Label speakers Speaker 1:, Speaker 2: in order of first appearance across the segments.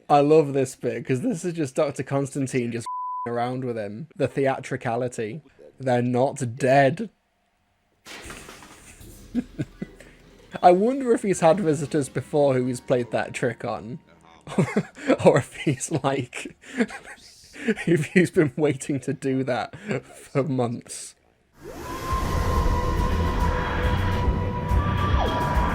Speaker 1: I love this bit because this is just Dr. Constantine just around with him. The theatricality. They're not dead. I wonder if he's had visitors before who he's played that trick on. Or if he's like... if he's been waiting to do that for months.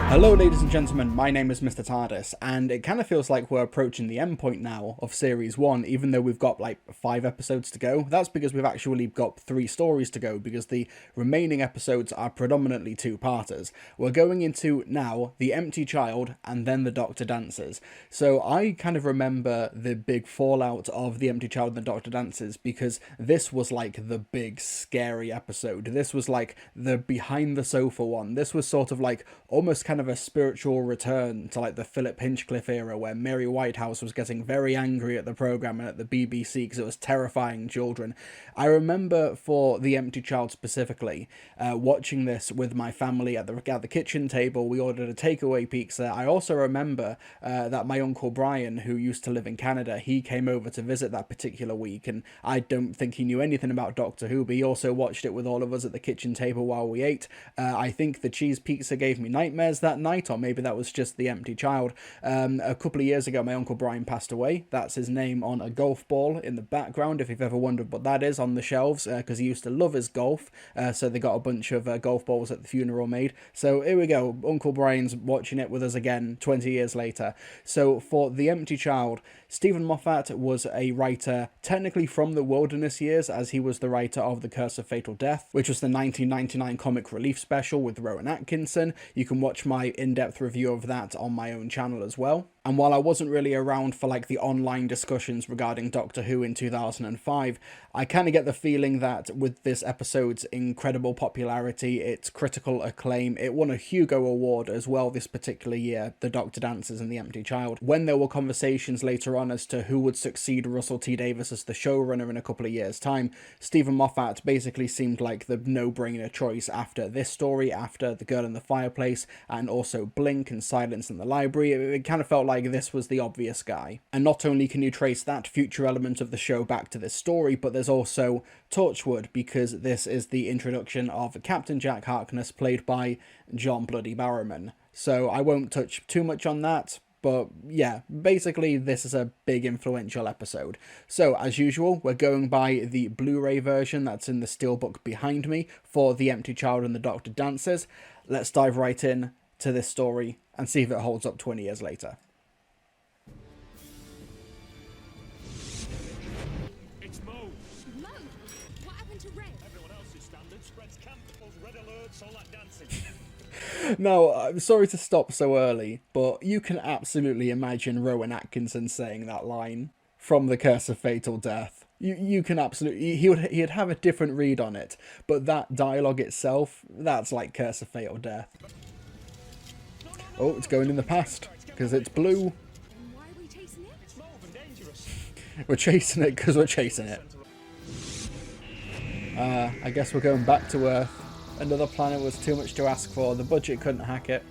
Speaker 1: Hello ladies and gentlemen, my name is Mr. TARDIS, and it kind of feels like we're approaching the end point now of Series 1, even though we've got like 5 episodes to go. That's because we've actually got 3 stories to go, because the remaining episodes are predominantly 2-parters. We're going into now The Empty Child and then The Doctor Dances. So I kind of remember the big fallout of The Empty Child and The Doctor Dances, because this was like the big scary episode. This was like the behind the sofa one. This was sort of like almost kind of a spiritual return to like the Philip Hinchcliffe era, where Mary Whitehouse was getting very angry at the programme and at the BBC because it was terrifying children. I remember for The Empty Child specifically, watching this with my family at the kitchen table. We ordered a takeaway pizza. I also remember that my Uncle Brian, who used to live in Canada, he came over to visit that particular week, and I don't think he knew anything about Doctor Who, but he also watched it with all of us at the kitchen table while we ate. I think the cheese pizza gave me nightmares that night, or maybe that was just The Empty Child. A couple of years ago, my Uncle Brian passed away. That's his name on a golf ball in the background, if you've ever wondered what that is, on the shelves, because he used to love his golf, so they got a bunch of golf balls at the funeral made. So here we go, Uncle Brian's watching it with us again 20 years later. So for The Empty Child, Steven Moffat was a writer technically from the Wilderness Years, as he was the writer of The Curse of Fatal Death, which was the 1999 comic relief special with Rowan Atkinson. You can watch my in-depth review of that on my own channel as well. And while I wasn't really around for like the online discussions regarding Doctor Who in 2005, I kind of get the feeling that with this episode's incredible popularity, its critical acclaim, it won a Hugo Award as well this particular year, The Doctor Dances and The Empty Child. When there were conversations later on as to who would succeed Russell T Davies as the showrunner in a couple of years' time, Steven Moffat basically seemed like the no-brainer choice after this story, after The Girl in the Fireplace, and also Blink and Silence in the Library. It kind of felt like this was the obvious guy. And not only can you trace that future element of the show back to this story, but there's also Torchwood, because this is the introduction of Captain Jack Harkness, played by John Bloody Barrowman. So I won't touch too much on that, but yeah, basically this is a big influential episode. So as usual, we're going by the Blu-ray version that's in the steelbook behind me for The Empty Child and The Doctor Dances. Let's dive right in to this story and see if it holds up 20 years later.
Speaker 2: It's Mo.
Speaker 3: Mo, what happened to Red?
Speaker 2: Everyone else's standard spreads camp, pulls red alerts, all that dancing.
Speaker 1: Now, I'm sorry to stop so early, but you can absolutely imagine Rowan Atkinson saying that line from The Curse of Fatal Death. You can absolutely... He'd have a different read on it, but that dialogue itself, that's like Curse of Fatal Death. Oh, it's going in the past, because it's blue.
Speaker 3: Then why are we chasing it?
Speaker 2: It's mauve and dangerous.
Speaker 1: We're chasing it because we're chasing it. I guess we're going back to Earth. Another planet was too much to ask for. The budget couldn't hack it.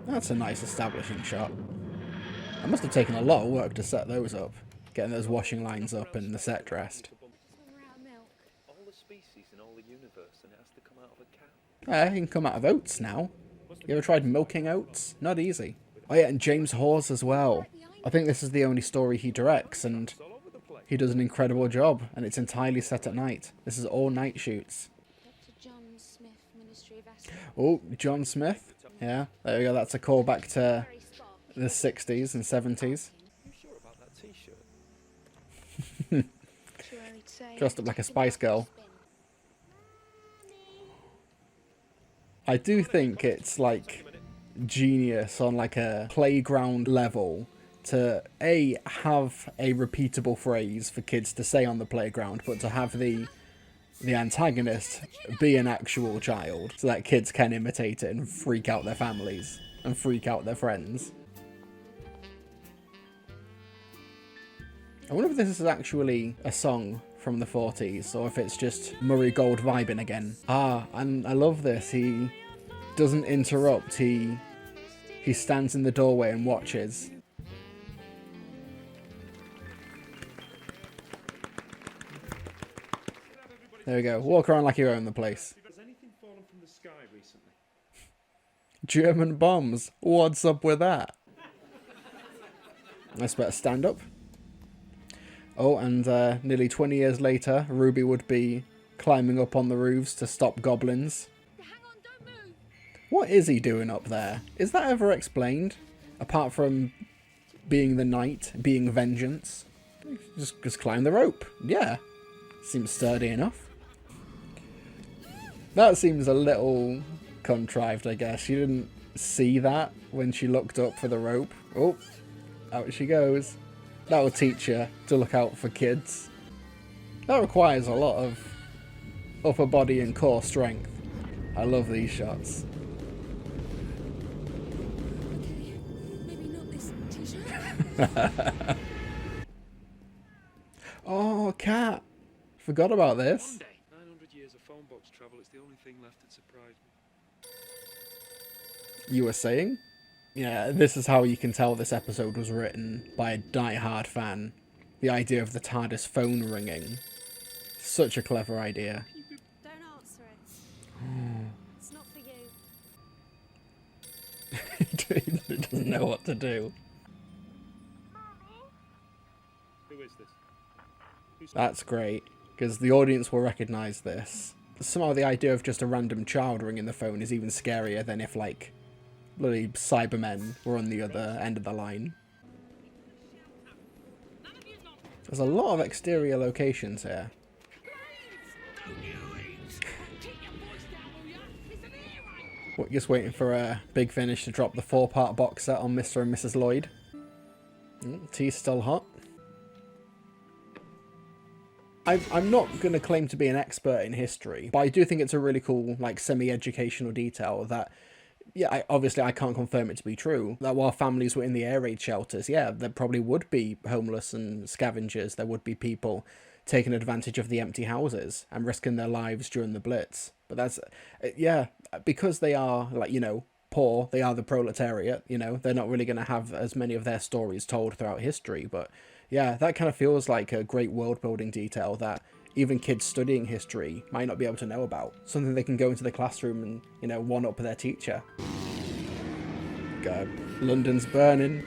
Speaker 1: That's a nice establishing shot. It must have taken a lot of work to set those up. Getting those washing lines up and the set dressed.
Speaker 3: When we're out of milk.
Speaker 4: All the species in all the universe, and it has to come out of a cow.
Speaker 1: You can come out of oats now. You ever tried milking oats? Not easy. Oh yeah, and James Hawes as well. I think this is the only story he directs, and
Speaker 4: It's all over the place.
Speaker 1: he does an incredible job, and it's entirely set at night. This is all night shoots.
Speaker 3: Dr. John Smith, Ministry of Astronomy.
Speaker 1: Oh, John Smith. Yeah, there we go. That's a callback to
Speaker 3: Very spot.
Speaker 1: the 60s and 70s.
Speaker 4: You sure about that t-shirt?
Speaker 3: Sure he'd say.
Speaker 1: Dressed up like a Spice Girl. I do think it's like genius on like a playground level to have a repeatable phrase for kids to say on the playground, but to have the antagonist be an actual child so that kids can imitate it and freak out their families and freak out their friends. I wonder if this is actually a song from the 40s or if it's just Murray Gold vibing again. And I love this. He doesn't interrupt. He stands in the doorway and watches. There we go. Walk around like you own the place.
Speaker 2: Has anything fallen from the sky recently?
Speaker 1: German bombs. What's up with that? I better stand up. Oh, and nearly 20 years later, Ruby would be climbing up on the roofs to stop goblins.
Speaker 3: Hang on, don't move.
Speaker 1: What is he doing up there? Is that ever explained? Apart from being the knight, being vengeance? Just climb the rope. Yeah. Seems sturdy enough. That seems a little contrived, I guess. She didn't see that when she looked up for the rope. Oh, out she goes. That will teach her to look out for kids. That requires a lot of upper body and core strength. I love these shots.
Speaker 3: Okay, maybe not this t-shirt.
Speaker 1: Oh, cat. Forgot about this.
Speaker 4: 900 years of phone box travel, it's the only thing left that surprised me.
Speaker 1: You were saying? Yeah, this is how you can tell this episode was written by a die-hard fan. The idea of the TARDIS phone ringing. Such a clever idea.
Speaker 3: Don't answer it. It's not for you.
Speaker 1: He doesn't know what to do.
Speaker 2: Who is this?
Speaker 1: That's great, because the audience will recognise this. Somehow the idea of just a random child ringing the phone is even scarier than if, like, bloody Cybermen were on the other end of the line. There's a lot of exterior locations here. What, just waiting for a Big Finish to drop the 4-part box set on Mr. and Mrs. Lloyd. Tea's still hot. I'm not going to claim to be an expert in history, but I do think it's a really cool, like, semi-educational detail that, yeah, obviously I can't confirm it to be true, that while families were in the air raid shelters, yeah, there probably would be homeless and scavengers, there would be people taking advantage of the empty houses and risking their lives during the Blitz. But that's, yeah, because they are, like, you know, poor, they are the proletariat, you know, they're not really going to have as many of their stories told throughout history, but yeah, that kind of feels like a great world-building detail that even kids studying history might not be able to know about. Something they can go into the classroom and, you know, one-up their teacher. God, London's burning.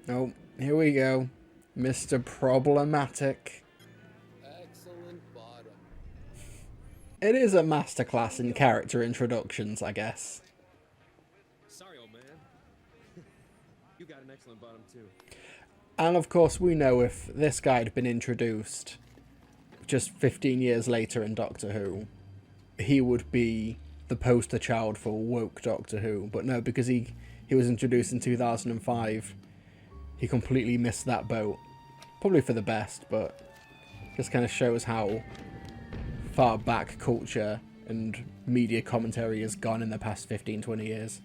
Speaker 1: Oh, here we go. Mr. Problematic.
Speaker 5: Excellent bottom.
Speaker 1: It is a masterclass in character introductions, I guess.
Speaker 5: Sorry, old man. You got an excellent bottom, too.
Speaker 1: And of course, we know if this guy had been introduced just 15 years later in Doctor Who, he would be the poster child for woke Doctor Who. But no, because he was introduced in 2005, he completely missed that boat. Probably for the best, but just kind of shows how far back culture and media commentary has gone in the past 15-20 years.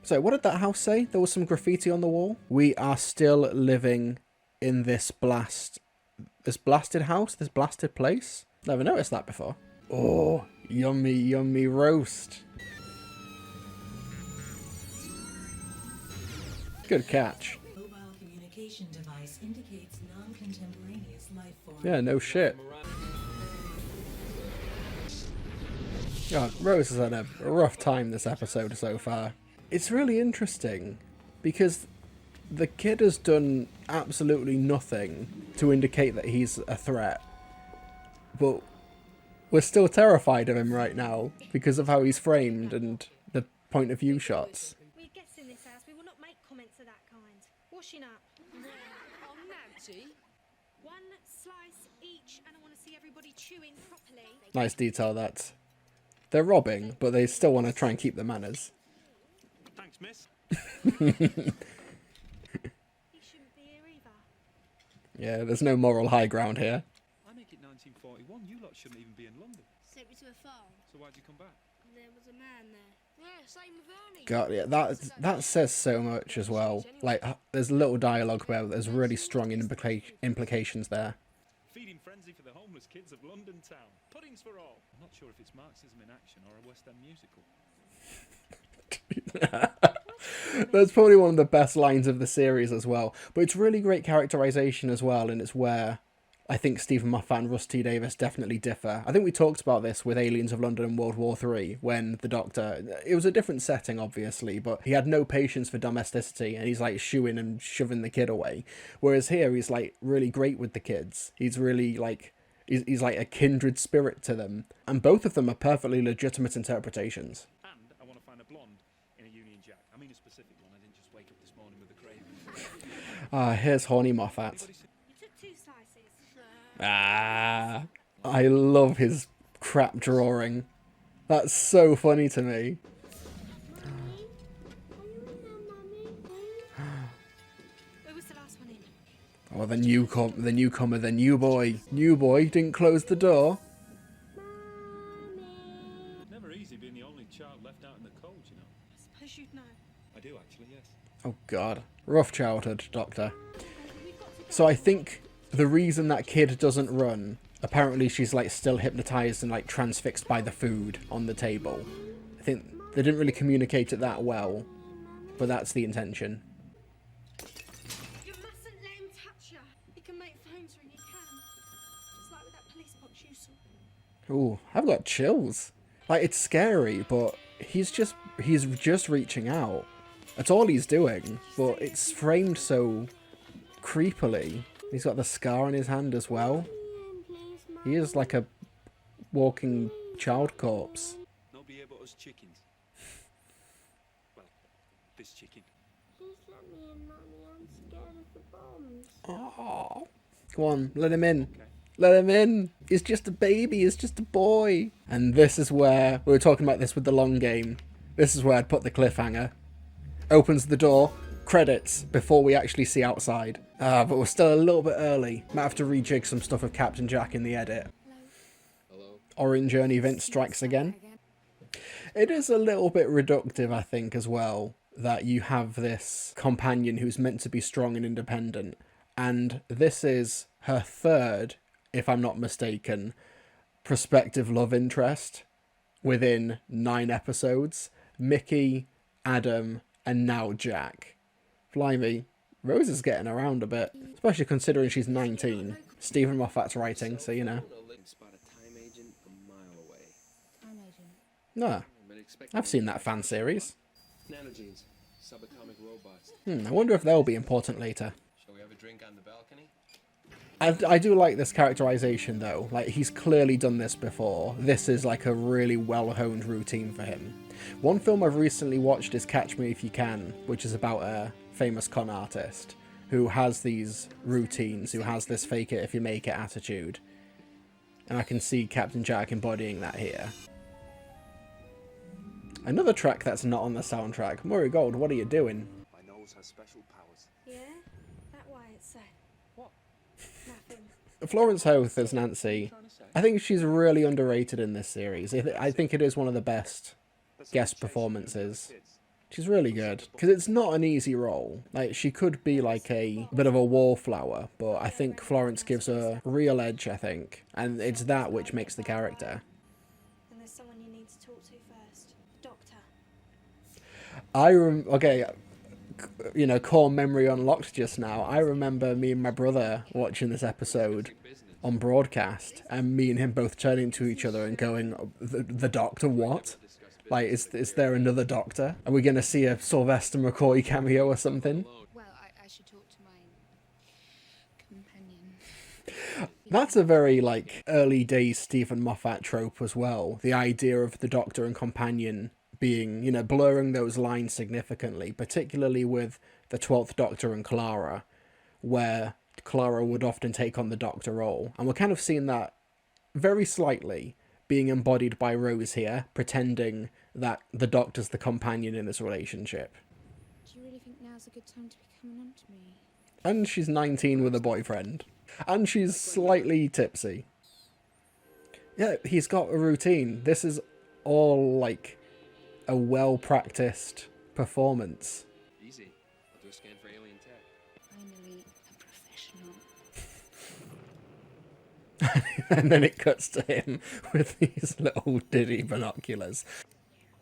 Speaker 1: So, what did that house say? There was some graffiti on the wall. We are still living in this blasted house, this blasted place. Never noticed that before. Oh, yummy, yummy roast. Good catch.
Speaker 6: Mobile communication device indicates non-contemporaneous life form.
Speaker 1: Yeah, no shit. Oh, Rose has had a rough time this episode so far. It's really interesting because the kid has done absolutely nothing to indicate that he's a threat. But we're still terrified of him right now because of how he's framed and the point of view shots.
Speaker 7: We guests in this house, we will not make comments of that kind. Washing up.
Speaker 3: I'm Nancy.
Speaker 7: One slice each, and I want to see everybody chewing properly.
Speaker 1: Nice detail that they're robbing, but they still want to try and keep the manners.
Speaker 2: Thanks, miss.
Speaker 7: He shouldn't be here either.
Speaker 1: Yeah, there's no moral high ground here.
Speaker 4: I make it 1941, you lot shouldn't even be in London.
Speaker 3: Sent me to a farm.
Speaker 4: So why'd you come back?
Speaker 3: There was a man there. Yeah, same with Ernie.
Speaker 1: God, yeah, that says so much as well. Like, there's little dialogue where there's really strong implications there.
Speaker 2: Feeding frenzy for the homeless kids of London town. Puddings for all. I'm not sure if it's Marxism in action or a West End musical.
Speaker 1: That's probably one of the best lines of the series as well. But it's really great characterization as well, and it's where I think Stephen Moffat and Russ T Davies definitely differ. I think we talked about this with Aliens of London and World War III, when the Doctor... It was a different setting, obviously, but he had no patience for domesticity, and he's, like, shooing and shoving the kid away. Whereas here, he's, like, really great with the kids. He's really, like... He's like a kindred spirit to them. And both of them are perfectly legitimate interpretations.
Speaker 2: And I want to find a blonde in a Union Jack. I mean a specific one. I didn't just wake up this morning with a craving.
Speaker 1: Here's horny Moffat.
Speaker 7: You took 2 slices.
Speaker 1: I love his crap drawing. That's so funny to me.
Speaker 7: Who was the last one in?
Speaker 1: Oh, the newcomer, the new boy. New boy didn't close the door.
Speaker 2: Never easy being the only child left out in the cold, you know.
Speaker 7: I suppose you'd know.
Speaker 2: I do actually, yes.
Speaker 1: Oh god. Rough childhood, Doctor. So I think the reason that kid doesn't run, apparently she's like still hypnotized and like transfixed by the food on the table. I think they didn't really communicate it that well, but that's the intention.
Speaker 7: You mustn't let him touch you. He can make phones when you can. Just like with that police box you saw.
Speaker 1: Ooh, I've got chills. Like, it's scary, but he's just reaching out. That's all he's doing, but it's framed so creepily. He's got the scar on his hand as well. He is like a walking child corpse.
Speaker 5: No be able us chickens. Well, this chicken.
Speaker 8: Please let me in, Mummy. I'm scared of the bombs.
Speaker 1: Oh, come on, let him in. Let him in. He's just a baby. He's just a boy. And this is where we were talking about this with the long game. This is where I'd put the cliffhanger. Opens the door. Credits before we actually see outside. But we're still a little bit early. Might have to rejig some stuff of Captain Jack in the edit.
Speaker 5: Hello.
Speaker 1: Orange Journey event strikes again. It is a little bit reductive, I think, as well, that you have this companion who's meant to be strong and independent. And this is her third, if I'm not mistaken, prospective love interest within 9 episodes. Mickey, Adam, and now Jack. Blimey, Rose is getting around a bit, especially considering she's 19. Stephen Moffat's writing, so you know.
Speaker 5: Spot a time agent a mile away.
Speaker 8: Time agent.
Speaker 1: Nah, I've seen that fan series.
Speaker 5: Nanogenes, subatomic robots.
Speaker 1: I wonder if they'll be important later.
Speaker 5: Shall we have a drink on the balcony?
Speaker 1: I do like this characterization though. Like, he's clearly done this before. This is like a really well-honed routine for him. One film I've recently watched is Catch Me If You Can, which is about a famous con artist who has these routines, who has this fake it if you make it attitude. And I can see Captain Jack embodying that here. Another track that's not on the soundtrack. Murray Gold, what are you doing?
Speaker 4: My nose has special powers.
Speaker 7: Yeah? That why it's
Speaker 2: What?
Speaker 7: nothing.
Speaker 1: Florence Hoth as Nancy. I think she's really underrated in this series. I think it is one of the best guest performances. She's really good, because it's not an easy role. Like, she could be like a bit of a wallflower, but I think Florence gives her real edge, I think, and it's that which makes the character.
Speaker 7: And there's someone you need to talk to first. Doctor.
Speaker 1: Okay, you know, core memory unlocked just now. I remember me and my brother watching this episode on broadcast, and me and him both turning to each other and going, the Doctor, what? Like, is there another Doctor? Are we going to see a Sylvester McCoy cameo or something?
Speaker 8: Well, I should talk to my companion.
Speaker 1: That's a very, like, early days Stephen Moffat trope as well. The idea of the Doctor and companion being, you know, blurring those lines significantly, particularly with the 12th Doctor and Clara, where Clara would often take on the Doctor role. And we're kind of seeing that very slightly being embodied by Rose here, pretending that the Doctor's the companion in this relationship.
Speaker 8: Do you really think now's a good time to be coming on to me?
Speaker 1: And she's 19 with a boyfriend. And she's slightly tipsy. Yeah, he's got a routine. This is all, like, a well-practiced performance.
Speaker 5: Easy. I'll do a scan for alien tech.
Speaker 8: Finally, a professional.
Speaker 1: And then it cuts to him with these little diddy binoculars.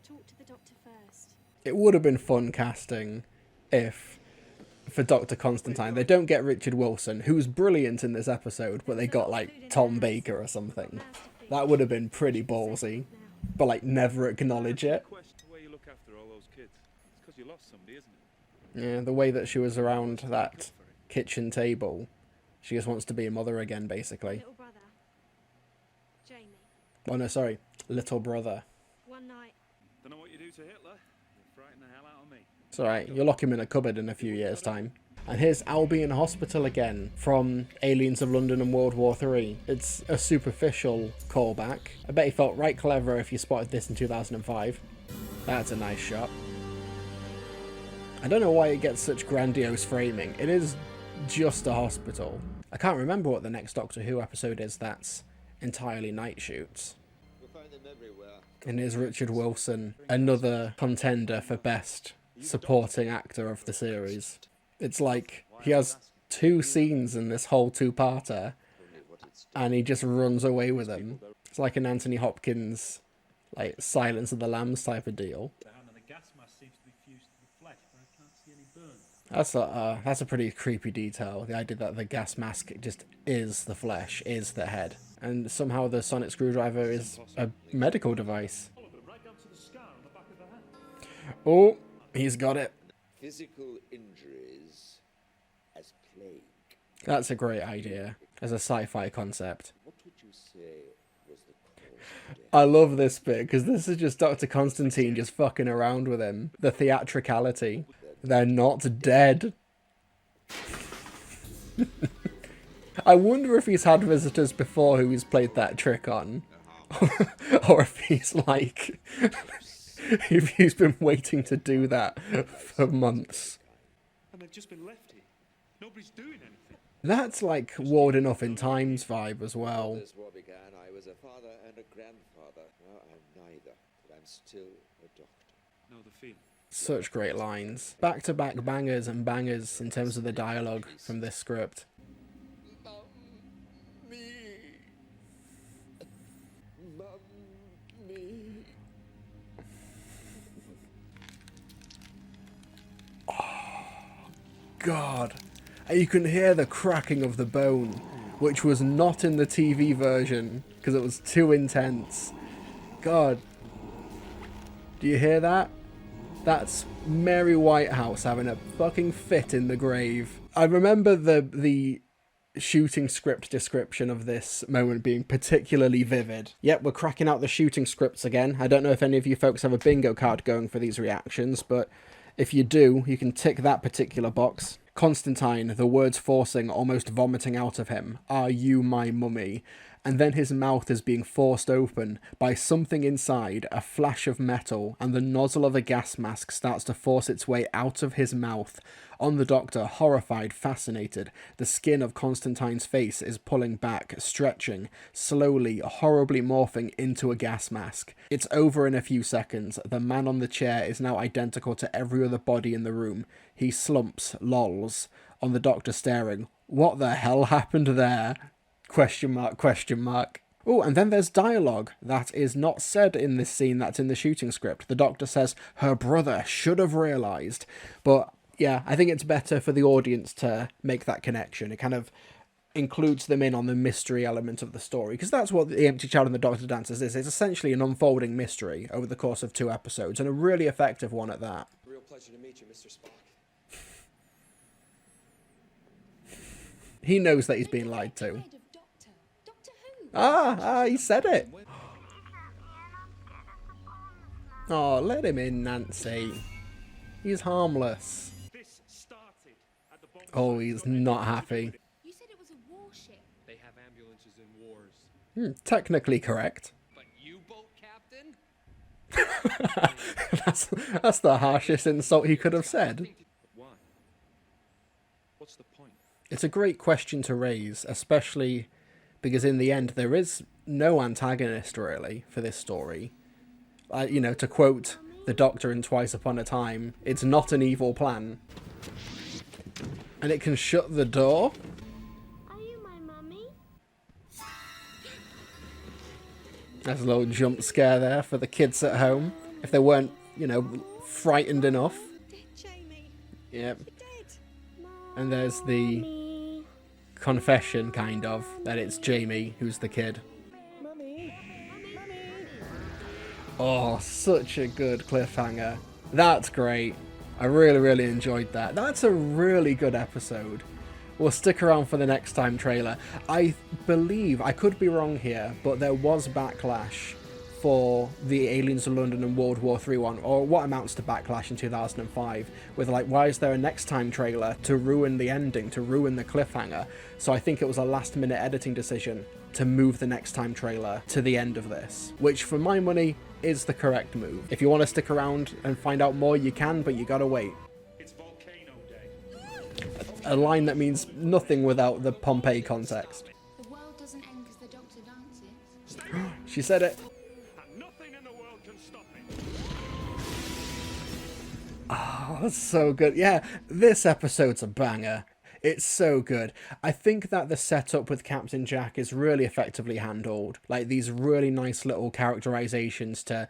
Speaker 3: Talk to the doctor first.
Speaker 1: It would have been fun casting if, for Dr. Constantine, they don't get Richard Wilson, who's brilliant in this episode, but they got like Tom Baker or something. That would have been pretty ballsy, but like never acknowledge it.
Speaker 2: Question the way you look after all those kids. It's because you lost somebody, isn't it?
Speaker 1: Yeah, the way that she was around that kitchen table. She just wants to be a mother again, basically.
Speaker 3: Little brother. Jamie.
Speaker 1: Oh no, sorry. Little brother.
Speaker 3: One night.
Speaker 2: Don't know what you do to Hitler. You frighten the hell out of me.
Speaker 1: It's alright, you'll lock him in a cupboard in a few years' time. And here's Albion Hospital again, from Aliens of London and World War III. It's a superficial callback. I bet he felt right clever if you spotted this in 2005. That's a nice shot. I don't know why it gets such grandiose framing. It is just a hospital. I can't remember what the next Doctor Who episode is that's entirely night shoots. And here's Richard Wilson, another contender for best supporting actor of the series. It's like he has 2 scenes in this whole 2-parter and he just runs away with them. It's like an Anthony Hopkins, like Silence of the Lambs type of deal.
Speaker 2: The gas mask seems to be fused to the flesh, but I can't see any burn.
Speaker 1: That's a pretty creepy detail. The idea that the gas mask just is the flesh, is the head. And somehow the sonic screwdriver is a medical device.
Speaker 2: Right down to the scar on the back of the hand.
Speaker 1: Oh, he's got it.
Speaker 9: Physical injuries as plague.
Speaker 1: That's a great idea as a sci-fi concept.
Speaker 9: What would you say was the cause of death?
Speaker 1: I love this bit because this is just Dr. Constantine just fucking around with him. The theatricality. They're not dead. I wonder if he's had visitors before who he's played that trick on. Or if he's like... if he's been waiting to do that for months.
Speaker 2: And they've just been left here. Nobody's doing anything.
Speaker 1: That's like Ward Enough in Times vibe as well.
Speaker 9: This war began, I was a father and a grandfather. Now I'm neither, but I'm still a doctor.
Speaker 2: Know the feeling.
Speaker 1: Such great lines. Back-to-back bangers and bangers in terms of the dialogue from this script. God, you can hear the cracking of the bone, which was not in the TV version because it was too intense. God, do you hear that? That's Mary Whitehouse having a fucking fit in the grave. I remember the shooting script description of this moment being particularly vivid. Yep, we're cracking out the shooting scripts again. I don't know if any of you folks have a bingo card going for these reactions, but if you do, you can tick that particular box. Constantine, the words forcing, almost vomiting out of him, "Are you my mummy?" And then his mouth is being forced open by something inside, a flash of metal, and the nozzle of a gas mask starts to force its way out of his mouth. On the Doctor, horrified, fascinated, the skin of Constantine's face is pulling back, stretching, slowly, horribly morphing into a gas mask. It's over in a few seconds. The man on the chair is now identical to every other body in the room. He slumps, lolls, on the Doctor staring. What the hell happened there? Question mark, question mark. Oh, and then there's dialogue that is not said in this scene that's in the shooting script. The Doctor says, her brother should have realised. But yeah, I think it's better for the audience to make that connection. It kind of includes them in on the mystery element of the story, because that's what The Empty Child and the Doctor Dancers is. It's essentially an unfolding mystery over the course of 2 episodes, and a really effective one at that.
Speaker 5: Real pleasure to meet you, Mr. Spock.
Speaker 1: He knows that he's being lied to.
Speaker 3: Doctor Who?
Speaker 1: He said it. Oh, let him in, Nancy. He's harmless.
Speaker 2: This started at the bottom.
Speaker 1: Oh, he's not happy.
Speaker 3: You said it was a warship.
Speaker 5: They have ambulances in wars.
Speaker 1: Technically correct.
Speaker 5: But U-boat captain?
Speaker 1: That's the harshest insult he could have said.
Speaker 2: Why? What's the point?
Speaker 1: It's a great question to raise, especially because in the end there is no antagonist really for this story. To quote the Doctor in Twice Upon a Time, it's not an evil plan. And it can shut the door.
Speaker 8: Are you my mummy?
Speaker 1: There's a little jump scare there for the kids at home, if they weren't, you know, frightened enough.
Speaker 7: Dead Jamie.
Speaker 1: Yep.
Speaker 7: Dead.
Speaker 1: And there's the confession, kind of, that it's Jamie who's the kid. Oh, such a good cliffhanger. That's great. I really, really enjoyed that. That's a really good episode. We'll stick around for the next time trailer. I believe, I could be wrong here, but there was backlash for the Aliens of London and World War III one, or what amounts to backlash in 2005, with like, why is there a next time trailer to ruin the ending, to ruin the cliffhanger? So I think it was a last minute editing decision to move the next time trailer to the end of this, which for my money is the correct move. If you want to stick around and find out more, you can, but you gotta wait.
Speaker 2: It's volcano day.
Speaker 1: A line that means nothing without the Pompeii context.
Speaker 8: The world doesn't end because the Doctor dances.
Speaker 1: She said it.
Speaker 2: And nothing in the world can stop it.
Speaker 1: Oh, that's so good. Yeah, this episode's a banger. It's so good. I think that the setup with Captain Jack is really effectively handled. Like, these really nice little characterizations to,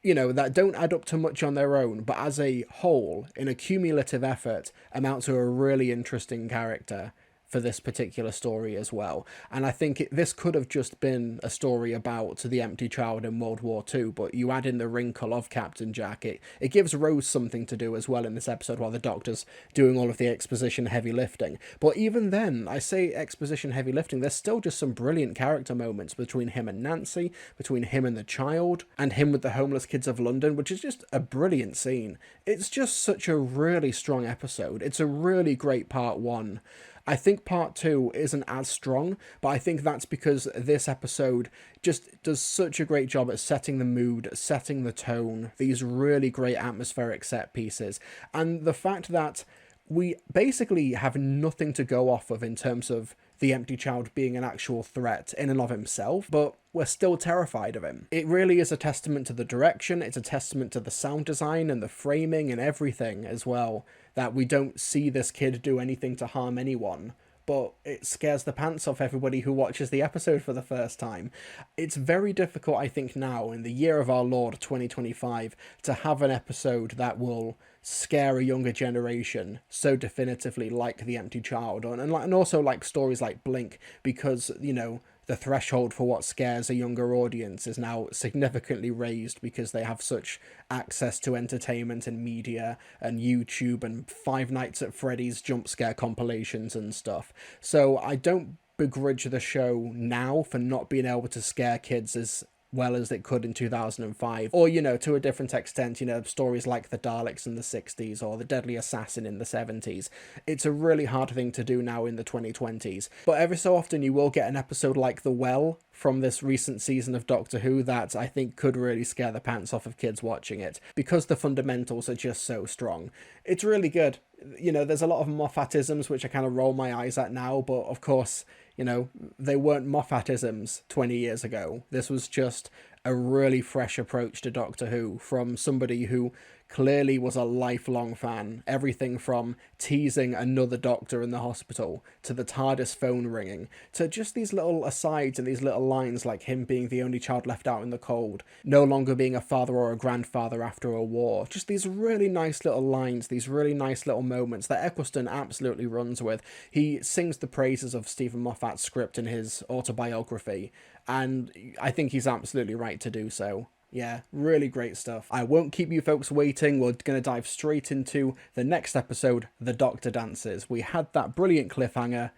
Speaker 1: you know, that don't add up to much on their own, but as a whole, in a cumulative effort, amount to a really interesting character for this particular story as well. And I think this could have just been a story about the empty child in World War II, but you add in the wrinkle of Captain Jack. It gives Rose something to do as well in this episode while the Doctor's doing all of the exposition heavy lifting. But even then, I say exposition heavy lifting, there's still just some brilliant character moments between him and Nancy, between him and the child, and him with the homeless kids of London, which is just a brilliant scene. It's just such a really strong episode. It's a really great part one. I think part two isn't as strong, but I think that's because this episode just does such a great job at setting the mood, setting the tone, these really great atmospheric set pieces, and the fact that we basically have nothing to go off of in terms of the empty child being an actual threat in and of himself, but we're still terrified of him. It really is a testament to the direction, it's a testament to the sound design and the framing and everything as well, that we don't see this kid do anything to harm anyone, but it scares the pants off everybody who watches the episode for the first time. It's very difficult, I think, now, in the year of our Lord 2025, to have an episode that will scare a younger generation so definitively like The Empty Child, and also like stories like Blink, because, you know, the threshold for what scares a younger audience is now significantly raised because they have such access to entertainment and media and YouTube and Five Nights at Freddy's jump scare compilations and stuff. So I don't begrudge the show now for not being able to scare kids as well as it could in 2005, or, you know, to a different extent, you know, stories like the Daleks in the 60s or the Deadly Assassin in the 70s. It's a really hard thing to do now in the 2020s, but every so often you will get an episode like The Well from this recent season of Doctor Who that I think could really scare the pants off of kids watching it, because the fundamentals are just so strong. It's really good. You know, there's a lot of Moffatisms which I kind of roll my eyes at now, but of course, you know, they weren't Moffatisms 20 years ago. This was just a really fresh approach to Doctor Who from somebody who clearly was a lifelong fan. Everything from teasing another doctor in the hospital, to the TARDIS phone ringing, to just these little asides and these little lines like him being the only child left out in the cold, no longer being a father or a grandfather after a war. Just these really nice little lines, these really nice little moments that Eccleston absolutely runs with. He sings the praises of Stephen Moffat's script in his autobiography, and I think he's absolutely right to do so. Yeah, really great stuff. I won't keep you folks waiting. We're going to dive straight into the next episode, The Doctor Dances. We had that brilliant cliffhanger.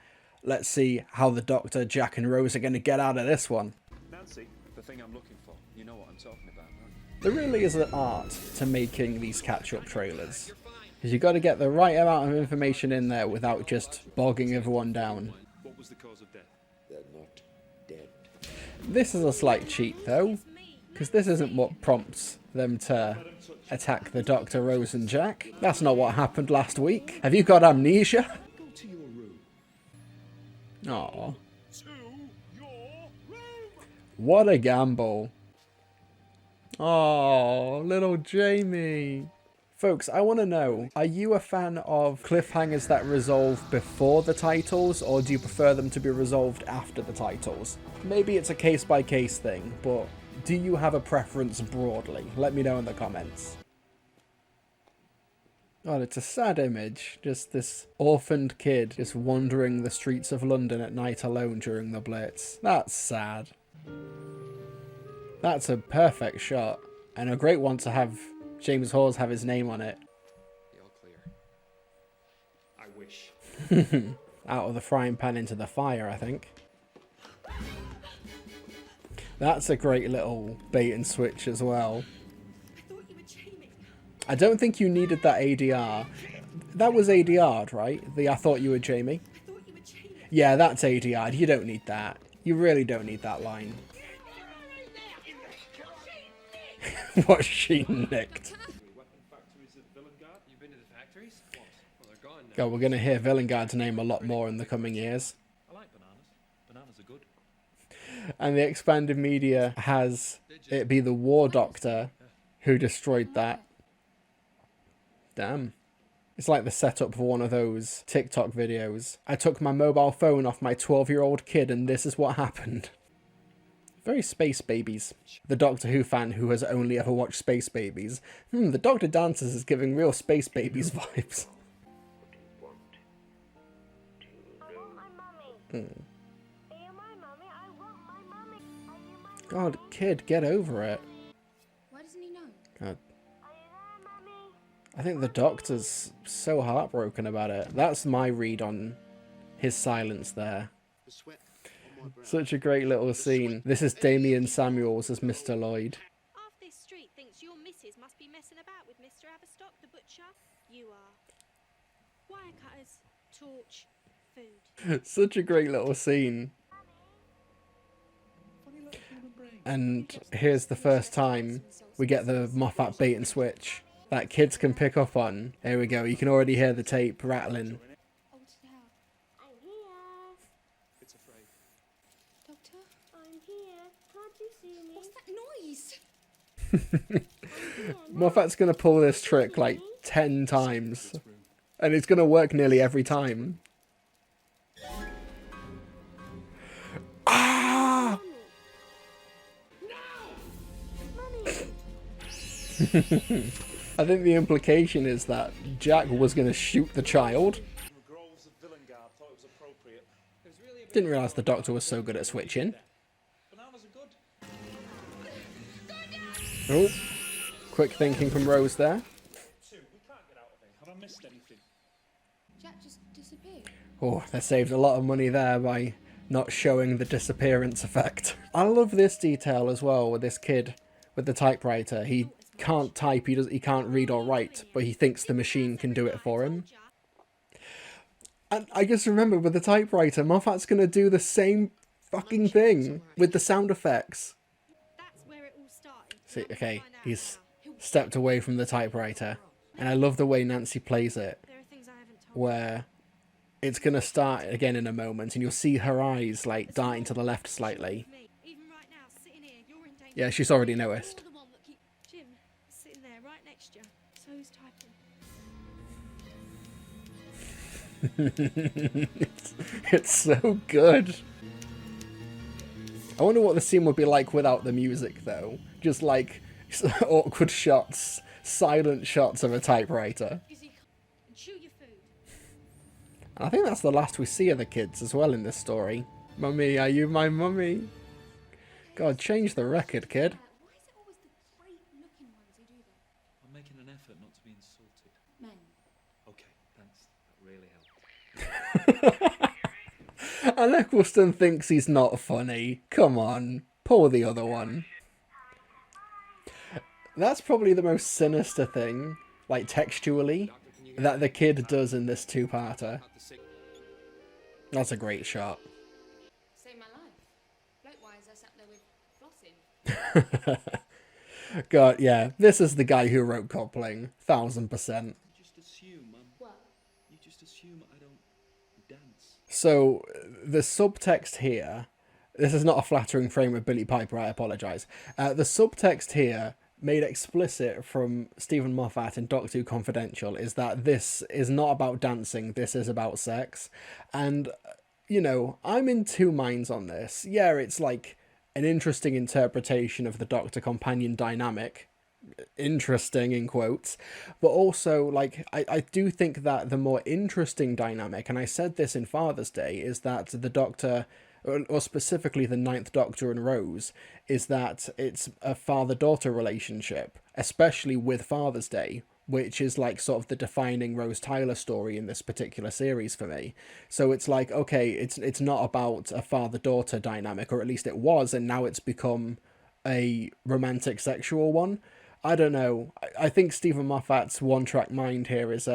Speaker 1: Let's see how the Doctor, Jack and Rose are going to get out of this one.
Speaker 2: Nancy, the thing I'm looking for. You know what I'm talking about, right?
Speaker 1: There really is an art to making these catch-up trailers, because you've got to get the right amount of information in there without just bogging everyone down.
Speaker 2: What was the cause of death?
Speaker 9: They're not dead.
Speaker 1: This is a slight cheat, though, because this isn't what prompts them to attack the Doctor, Rose and Jack. That's not what happened last week. Have you got amnesia?
Speaker 2: Go to your room.
Speaker 1: Aww.
Speaker 2: To your room!
Speaker 1: What a gamble. Oh, little Jamie. Folks, I want to know, are you a fan of cliffhangers that resolve before the titles, or do you prefer them to be resolved after the titles? Maybe it's a case-by-case thing, but do you have a preference broadly? Let me know in the comments. God, it's a sad image. Just this orphaned kid just wandering the streets of London at night alone during the Blitz. That's sad. That's a perfect shot. And a great one to have James Hawes have his name on it.
Speaker 5: The all clear.
Speaker 2: I wish.
Speaker 1: Out of the frying pan into the fire, I think. That's a great little bait and switch as well.
Speaker 7: I thought you were Jamie.
Speaker 1: I don't think you needed that ADR. That was ADR'd, right? The I thought you were Jamie.
Speaker 7: I thought you were Jamie.
Speaker 1: Yeah, that's ADR'd. You don't need that. You really don't need that line. What she nicked.
Speaker 2: Weapon factories at Villengard?
Speaker 5: You been to the factories? What? Well, they're gone now.
Speaker 1: God, we're going to hear Villengard's name a lot more in the coming years.
Speaker 2: I like bananas. Bananas are good.
Speaker 1: And the expanded media has it be the War Doctor who destroyed that. Damn. It's like the setup for one of those TikTok videos. I took my mobile phone off my 12-year-old kid and this is what happened. Very Space Babies. The Doctor Who fan who has only ever watched Space Babies. The Doctor Dances is giving real Space Babies vibes.
Speaker 8: I want my mummy. Are you my mummy? I want my mummy. Are you my
Speaker 1: God, kid, get over it.
Speaker 3: Why doesn't he know?
Speaker 1: God.
Speaker 8: Are you there, mummy?
Speaker 1: I think the Doctor's so heartbroken about it. That's my read on his silence there. Such a great little scene. This is Damien Samuels as Mr. Lloyd.
Speaker 7: Half this street thinks your missus must be messing about with Mr. Averstock, the butcher. You are. Wire cutters, torch, food.
Speaker 1: Such a great little scene. And here's the first time we get the Moffat bait and switch that kids can pick up on. Here we go. You can already hear the tape rattling.
Speaker 3: Altered how?
Speaker 8: I'm here.
Speaker 2: It's afraid.
Speaker 3: Doctor?
Speaker 8: I'm here. Can't you see me?
Speaker 3: What's that noise?
Speaker 1: Moffat's going to pull this trick like 10 times. And it's going to work nearly every time. Ah! I think the implication is that Jack was going to shoot the child.
Speaker 2: The Groves of Villengard thought it was appropriate.
Speaker 5: There's really a bit
Speaker 1: Didn't realise the Doctor was so good at switching.
Speaker 2: Bananas are good.
Speaker 1: Oh, quick thinking from Rose there.
Speaker 2: Two, we can't get out of here. Have I missed anything?
Speaker 3: Jack just disappeared.
Speaker 1: Oh, they saved a lot of money there by not showing the disappearance effect. I love this detail as well with this kid with the typewriter. He can't type, he can't read or write, but he thinks the machine can do it for him. And I just remember with the typewriter, Moffat's gonna do the same fucking thing with the sound effects.
Speaker 7: That's where it all started.
Speaker 1: See,
Speaker 7: Now we
Speaker 1: okay,
Speaker 7: find out
Speaker 1: he's
Speaker 7: how.
Speaker 1: stepped away from the typewriter. And I love the way Nancy plays it,
Speaker 7: There are things I haven't told
Speaker 1: where it's gonna start again in a moment and you'll see her eyes like darting to the left slightly.
Speaker 7: me. Even right now, sitting here, you're in danger.
Speaker 1: Yeah, she's already noticed.
Speaker 7: You're the one that Jim is sitting there right next to you. So who's typing?
Speaker 1: It's so good. I wonder what the scene would be like without the music, though. Just like awkward shots, silent shots of a typewriter.
Speaker 7: Busy and chew your food.
Speaker 1: And I think that's the last we see of the kids as well in this story. Mummy, are you my mummy? God, change the record, kid.
Speaker 3: Why is it always the great-looking ones who do that?
Speaker 2: I'm making an effort not to be insulted.
Speaker 3: Men.
Speaker 2: Okay, thanks. That really helped.
Speaker 1: And Eccleston thinks he's not funny. Come on, pull the other one. That's probably the most sinister thing, like textually, that the kid does in this two-parter.
Speaker 5: about the sick.
Speaker 1: That's a great shot.
Speaker 3: Saved my life. Bloke-wise, I sat there with flossing.
Speaker 1: God, yeah, this is the guy who wrote Coupling, 1000%.
Speaker 2: You just assume
Speaker 3: What?
Speaker 2: You just assume I don't dance.
Speaker 1: So, the subtext here, this is not a flattering frame of Billy Piper, I apologise. The subtext here, made explicit from Stephen Moffat in Doctor Who Confidential, is that this is not about dancing, this is about sex. And, you know, I'm in two minds on this. Yeah, it's like an interesting interpretation of the Doctor companion dynamic. Interesting in quotes, but also like I do think that the more interesting dynamic, and I said this in Father's Day, is that the Doctor, or specifically the Ninth Doctor and Rose, is that it's a father-daughter relationship, especially with Father's Day, which is like sort of the defining Rose Tyler story in this particular series for me. So it's like, okay, it's not about a father-daughter dynamic, or at least it was, and now it's become a romantic sexual one. I don't know. I think Stephen Moffat's one-track mind here is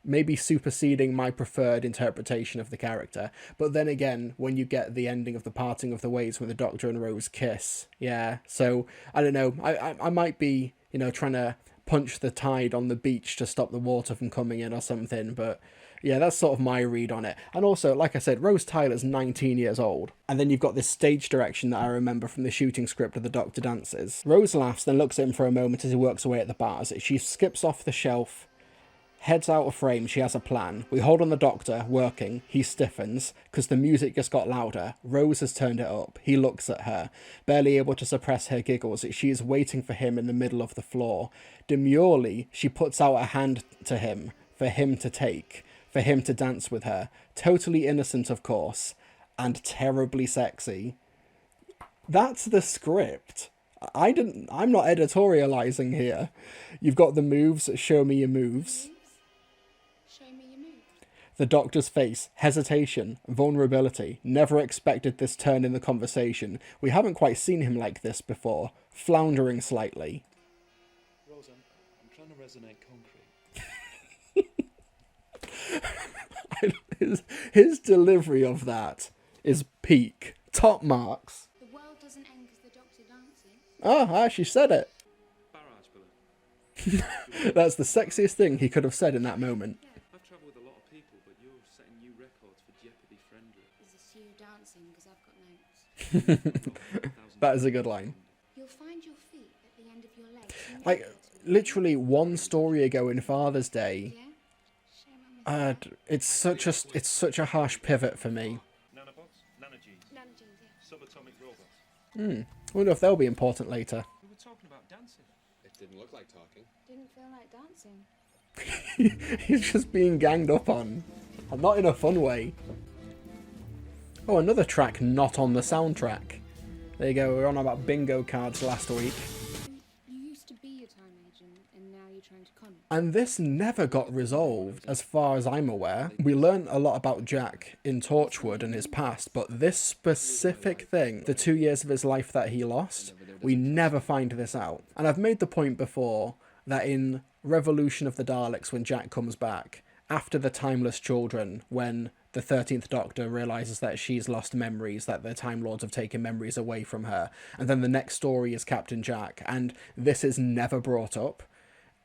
Speaker 1: maybe superseding my preferred interpretation of the character. But then again, when you get the ending of The Parting of the Ways when the Doctor and Rose kiss, yeah. So, I don't know. I might be, trying to punch the tide on the beach to stop the water from coming in or something, but yeah, that's sort of my read on it. And also, like I said, Rose Tyler's 19 years old. And then you've got this stage direction that I remember from the shooting script of The Doctor Dances. Rose laughs, then looks at him for a moment as he works away at the bars. She skips off the shelf, heads out of frame. She has a plan. We hold on the Doctor, working. He stiffens, because the music just got louder. Rose has turned it up. He looks at her, barely able to suppress her giggles. She is waiting for him in the middle of the floor. Demurely, she puts out a hand to him, for him to take, for him to dance with her. Totally innocent, of course, and terribly sexy. That's the script. I'm not editorializing here. You've got the moves, show me your moves.
Speaker 3: Show me your moves.
Speaker 1: The Doctor's face, hesitation, vulnerability. Never expected this turn in the conversation. We haven't quite seen him like this before. Floundering slightly.
Speaker 2: Rose, I'm trying to resonate concrete.
Speaker 1: his delivery of that is peak. Top marks.
Speaker 3: The world doesn't end because the Doctor dances.
Speaker 1: Ah, she said it.
Speaker 2: Barrage balloon.
Speaker 1: That's the sexiest thing he could have said in that moment.
Speaker 2: I've travelled with a lot of people, but you're setting new records for Jeopardy friendly.
Speaker 3: Is this you dancing because I've got notes?
Speaker 1: That is a good line.
Speaker 3: You'll find your feet at the end of your legs.
Speaker 1: Like, literally one story ago in Father's Day,
Speaker 3: Yeah? Shame I missed
Speaker 1: it's such a harsh pivot for me.
Speaker 2: Nanobots, nanogenes,
Speaker 3: Nanogenes, yeah.
Speaker 2: subatomic robots.
Speaker 1: I wonder if they'll be important later.
Speaker 2: We were talking about dancing.
Speaker 9: It didn't look like talking.
Speaker 3: Didn't feel like dancing.
Speaker 1: He's just being ganged up on. And not in a fun way. Oh, another track not on the soundtrack. There you go, we were on about bingo cards last week.
Speaker 3: You used to be a time agent, and now you're trying to con it.
Speaker 1: And this never got resolved, as far as I'm aware. We learned a lot about Jack in Torchwood and his past, but this specific thing, the 2 years of his life that he lost, we never find this out. And I've made the point before that in Revolution of the Daleks, when Jack comes back, after the Timeless Children, when the 13th Doctor realises that she's lost memories, that the Time Lords have taken memories away from her, and then the next story is Captain Jack, and this is never brought up.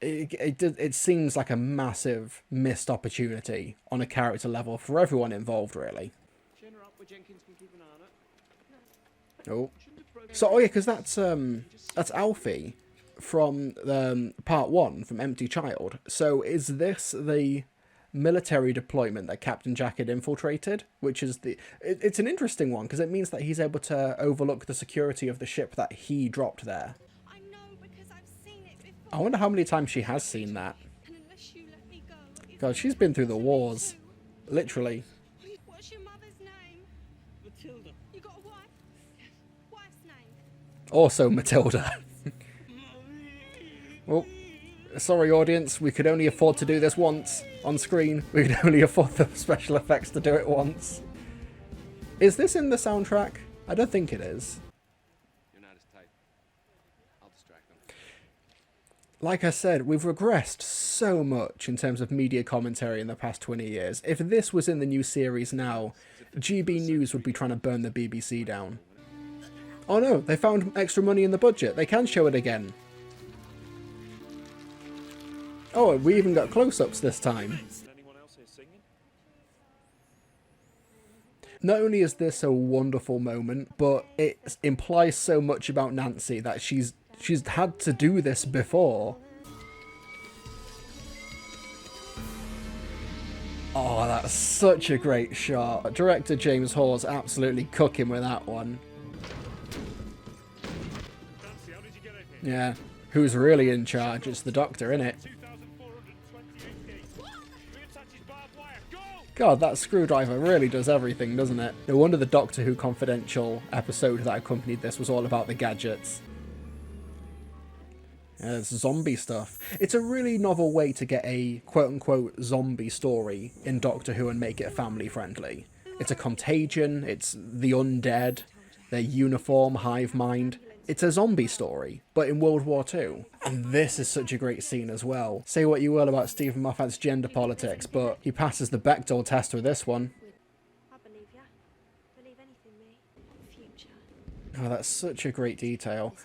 Speaker 1: It seems like a massive missed opportunity on a character level for everyone involved, really.
Speaker 5: Chin her up where Jenkins can keep an eye on it.
Speaker 1: Oh, so yeah, because that's Alfie from part 1 from Empty Child. So is this the military deployment that Captain Jack had infiltrated? Which is it's an interesting one because it means that he's able to overlook the security of the ship that he dropped there.
Speaker 7: I know because I've seen it before.
Speaker 1: I wonder how many times she has seen that.
Speaker 7: And unless you let me go, it's
Speaker 1: God, she's been through the wars, literally.
Speaker 7: What's your mother's name?
Speaker 5: Matilda.
Speaker 7: You got a wife? Wife's name?
Speaker 1: Also Matilda. Well, sorry audience, we could only afford to do this once on screen. We could only afford the special effects to do it once. Is this in the soundtrack? I don't think it is.
Speaker 9: You're not as tight. I'll distract them.
Speaker 1: Like I said, we've regressed so much in terms of media commentary in the past 20 years. If this was in the new series now, GB News would be trying to burn the BBC down. Oh no, they found extra money in the budget. They can show it again. Oh, we even got close-ups this time.
Speaker 2: Anyone else here singing?
Speaker 1: Not only is this a wonderful moment, but it implies so much about Nancy that she's had to do this before. Oh, that's such a great shot. Director James Hawes absolutely cooking with that one. Yeah. Who's really in charge? It's the Doctor, innit?
Speaker 2: 2,428 feet. Reattaches barbed wire. Go!
Speaker 1: God, that screwdriver really does everything, doesn't it? No wonder the Doctor Who Confidential episode that accompanied this was all about the gadgets. Yeah, it's zombie stuff. It's a really novel way to get a quote-unquote zombie story in Doctor Who and make it family-friendly. It's a contagion, it's the undead, their uniform, hive mind. It's a zombie story, but in World War II. And this is such a great scene as well. Say what you will about Stephen Moffat's gender politics, but he passes the Bechdel test with this one.
Speaker 7: I believe ya. Believe anything, me. Future.
Speaker 1: Oh, that's such a great detail.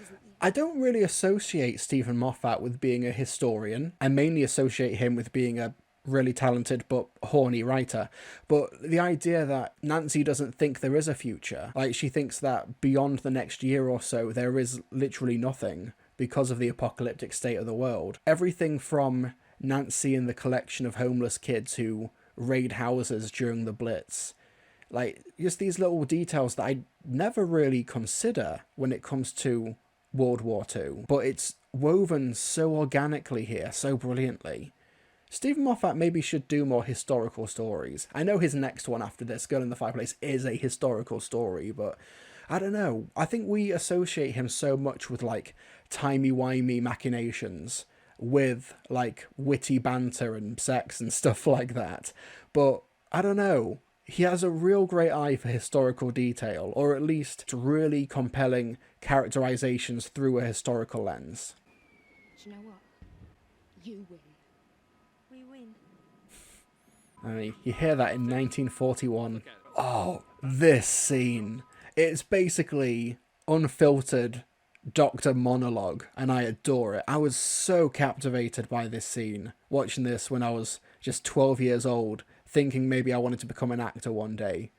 Speaker 1: I don't really associate Stephen Moffat with being a historian. I mainly associate him with being a really talented but horny writer. But the idea that Nancy doesn't think there is a future, like she thinks that beyond the next year or so there is literally nothing because of the apocalyptic state of the world. Everything from Nancy and the collection of homeless kids who raid houses during the Blitz, like just these little details that I never really consider when it comes to World War II, but it's woven so organically here, so brilliantly. Stephen Moffat maybe should do more historical stories. I know his next one after this, Girl in the Fireplace, is a historical story, but I don't know. I think we associate him so much with, like, timey-wimey machinations, with, like, witty banter and sex and stuff like that. But, I don't know. He has a real great eye for historical detail, or at least really compelling characterizations through a historical lens.
Speaker 3: Do you know what? You win. We win.
Speaker 1: I mean, you hear that in 1941. Oh, this scene. It's basically unfiltered Doctor monologue, and I adore it. I was so captivated by this scene, watching this when I was just 12 years old, thinking maybe I wanted to become an actor one day,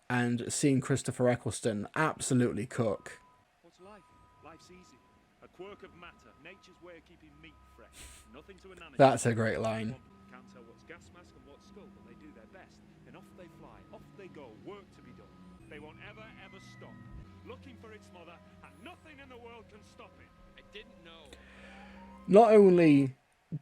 Speaker 1: and seeing Christopher Eccleston absolutely cook.
Speaker 2: What's life? Life's easy. A quirk of matter. Nature's way of keeping meat fresh. Nothing to inanimate.
Speaker 1: That's a great line.
Speaker 2: Can't tell what's gas mask and what's skull, but they do their best. And off they fly. Off they go. Work to be done. They won't ever stop. Looking for its mother, and nothing in the world can stop it.
Speaker 5: I didn't know.
Speaker 1: Not only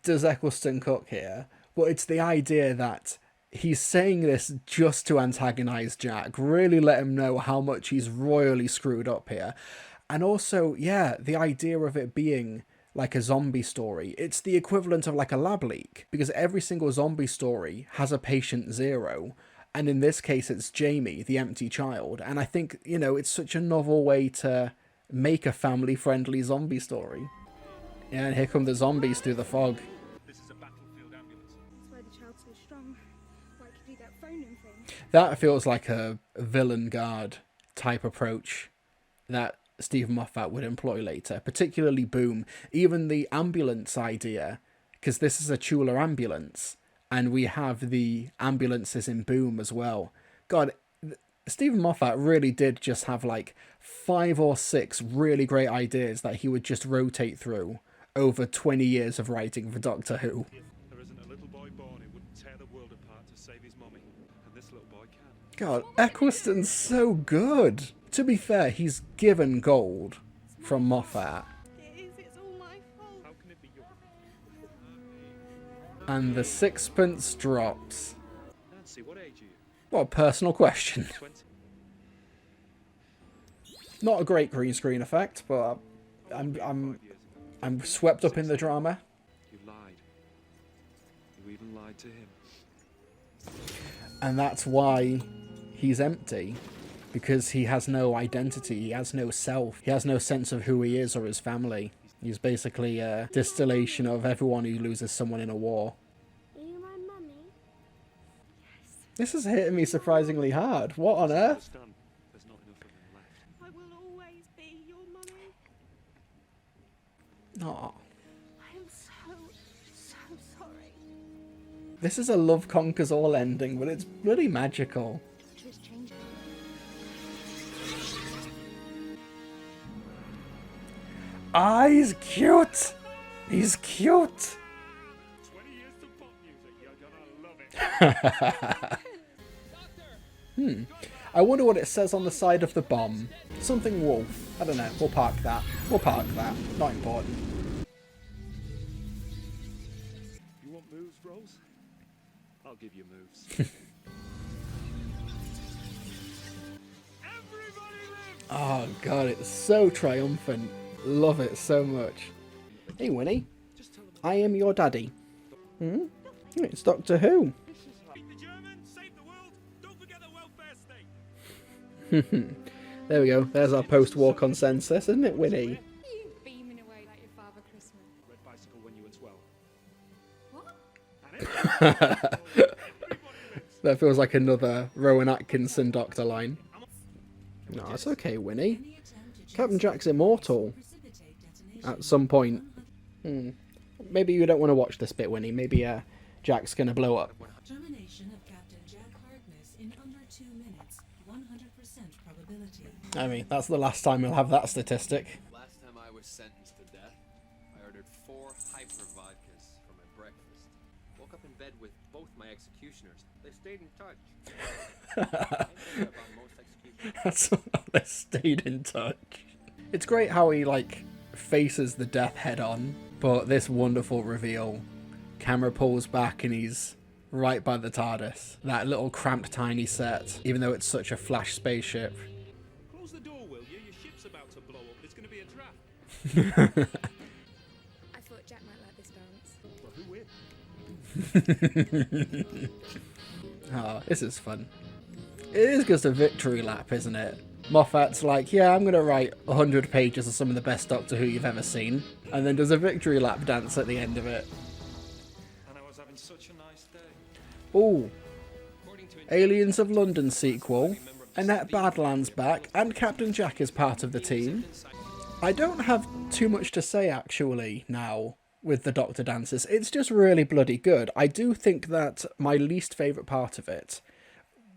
Speaker 1: does Eccleston cook here, but it's the idea that he's saying this just to antagonize Jack, really let him know how much he's royally screwed up here. And also, yeah, the idea of it being like a zombie story, it's the equivalent of like a lab leak, because every single zombie story has a patient zero, and in this case it's Jamie, the empty child. And I think, you know, it's such a novel way to make a family-friendly zombie story. Yeah, and here come the zombies through the fog.
Speaker 2: This is a battlefield ambulance.
Speaker 3: That's why the child's so strong. Why it could do that phoning thing.
Speaker 1: That feels like a villain guard type approach that Stephen Moffat would employ later, particularly Boom. Even the ambulance idea, because this is a Chula ambulance, and we have the ambulances in Boom as well. God, Stephen Moffat really did just have like 5 or 6 really great ideas that he would just rotate through over 20 years of writing for Doctor Who.
Speaker 2: There isn't a little boy born who wouldn't tear the world apart to save his mummy, and this little boy can.
Speaker 1: God, Eccleston's so good. To be fair, he's given gold from Moffat.
Speaker 7: It is, it's all my fault.
Speaker 2: How can it be yours?
Speaker 1: And the sixpence drops.
Speaker 2: Nancy, what age are you?
Speaker 1: What a personal question.
Speaker 2: 20.
Speaker 1: Not a great green screen effect, but I'm swept up in the drama.
Speaker 2: You lied. You even lied to him.
Speaker 1: And that's why he's empty. Because he has no identity, he has no self, he has no sense of who he is or his family. He's basically a distillation of everyone who loses someone in a war.
Speaker 8: Are you my mummy?
Speaker 1: This is hitting me surprisingly hard. What on earth?
Speaker 2: Understand, there's not enough of him left.
Speaker 7: I will always be your mummy.
Speaker 1: Aw.
Speaker 7: I am so sorry.
Speaker 1: This is a love conquers all ending, but it's really magical.
Speaker 3: Just change it.
Speaker 1: Ah, he's cute! He's cute!
Speaker 2: 20 years to pop music, you're gonna love it.
Speaker 1: I wonder what it says on the side of the bomb. Something wolf. I don't know. We'll park that. We'll park that. Not important.
Speaker 2: You want moves, Rose? I'll give you moves. Everybody lives!
Speaker 1: Oh god, it's so triumphant. Love it so much. Hey Winnie, I am your daddy. It's Doctor Who.
Speaker 2: Beat the Germans, save the world, don't forget the welfare state.
Speaker 1: There we go. There's our post-war consensus, isn't it, Winnie?
Speaker 3: You beaming away like your Father Christmas.
Speaker 2: Red bicycle when you went swell.
Speaker 3: What?
Speaker 1: That feels like another Rowan Atkinson Doctor line. No, it's okay, Winnie.
Speaker 6: Any attempt to
Speaker 1: Captain Jack's immortal.
Speaker 6: precipitate detonation
Speaker 1: At some point. Maybe you don't want to watch this bit, Winnie. Maybe Jack's gonna blow up.
Speaker 6: termination of Captain Jack Harkness in under 2 minutes, 100% probability.
Speaker 1: I mean, that's the last time we'll have that statistic.
Speaker 5: Last time I was sentenced to death, I ordered 4 hyper vodkas for my breakfast. Woke up in bed with both my executioners. They stayed in touch. I think about most executioners.
Speaker 1: That's they stayed in touch. It's great how he like faces the death head on, but this wonderful reveal. Camera pulls back and he's right by the TARDIS. That little cramped tiny set, even though it's such a flash spaceship.
Speaker 2: Close the door, will you? Your ship's about to blow up. It's going to be a draft.
Speaker 3: I thought Jack might like this balance.
Speaker 2: Well, who wins?
Speaker 1: Oh, this is fun. It is just a victory lap, isn't it? Moffat's like, yeah, I'm going to write 100 pages of some of the best Doctor Who you've ever seen, and then does a victory lap dance at the end of it.
Speaker 2: And I was having such a nice day.
Speaker 1: Ooh,
Speaker 5: According to
Speaker 1: Aliens of London sequel, Annette Badland's back, and Captain Jack is part of the team. I don't have too much to say, actually, now, with the Doctor dances. It's just really bloody good. I do think that my least favourite part of it,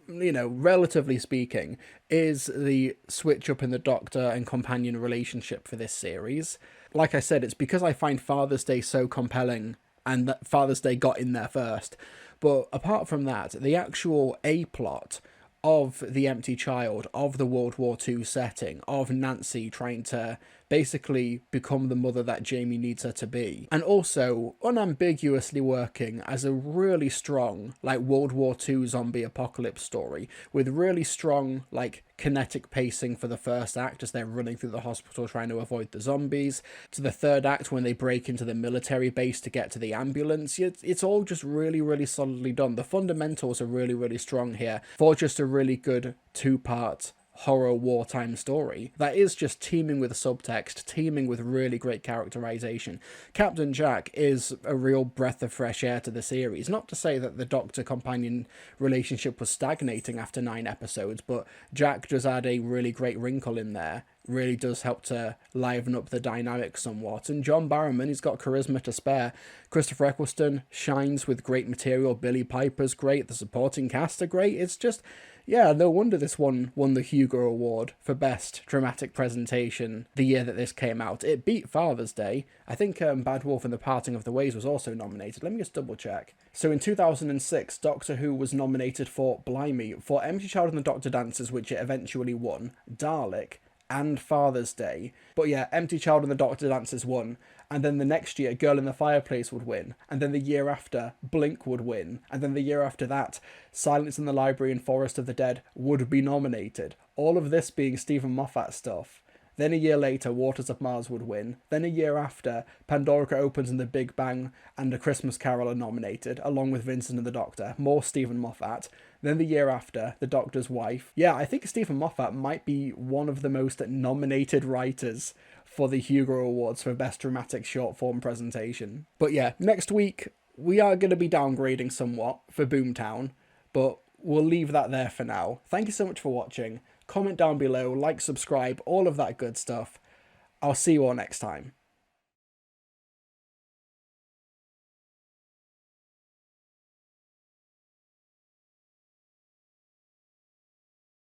Speaker 1: you know, relatively speaking, is the switch up in the Doctor and companion relationship for this series. Like I said, it's because I find Father's Day so compelling, and that Father's Day got in there first. But apart from that, the actual A-plot of The Empty Child, of the World War II setting, of Nancy trying to basically become the mother that Jamie needs her to be, and also unambiguously working as a really strong, like, World War II zombie apocalypse story, with really strong, like, kinetic pacing for the first act as they're running through the hospital trying to avoid the zombies, to the third act when they break into the military base to get to the ambulance. It's all just really, really solidly done. The fundamentals are really, really strong here for just a really good two-part horror wartime story that is just teeming with subtext, teeming with really great characterization. Captain Jack is a real breath of fresh air to the series. Not to say that the Doctor companion relationship was stagnating after 9 episodes, but Jack does add a really great wrinkle in there. Really does help to liven up the dynamic somewhat. And John Barrowman, he's got charisma to spare. Christopher Eccleston shines with great material. Billy Piper's great. The supporting cast are great. It's just, yeah, no wonder this one won the Hugo Award for Best Dramatic Presentation the year that this came out. It beat Father's Day. I think Bad Wolf and the Parting of the Ways was also nominated. Let me just double check. So in 2006, Doctor Who was nominated for, blimey, for Empty Child and the Doctor Dancers, which it eventually won, Dalek, and Father's Day. But yeah, Empty Child and the Doctor Dancers won. And then the next year, Girl in the Fireplace would win. And then the year after, Blink would win. And then the year after that, Silence in the Library and Forest of the Dead would be nominated. All of this being Stephen Moffat stuff. Then a year later, Waters of Mars would win. Then a year after, Pandorica Opens and The Big Bang and A Christmas Carol are nominated, along with Vincent and the Doctor. More Stephen Moffat. Then the year after, The Doctor's Wife. Yeah, I think Stephen Moffat might be one of the most nominated writers for the Hugo Awards for Best Dramatic Short Form Presentation. But yeah, next week, we are going to be downgrading somewhat for Boomtown, but we'll leave that there for now. Thank you so much for watching. Comment down below, like, subscribe, all of that good stuff. I'll see you all next time.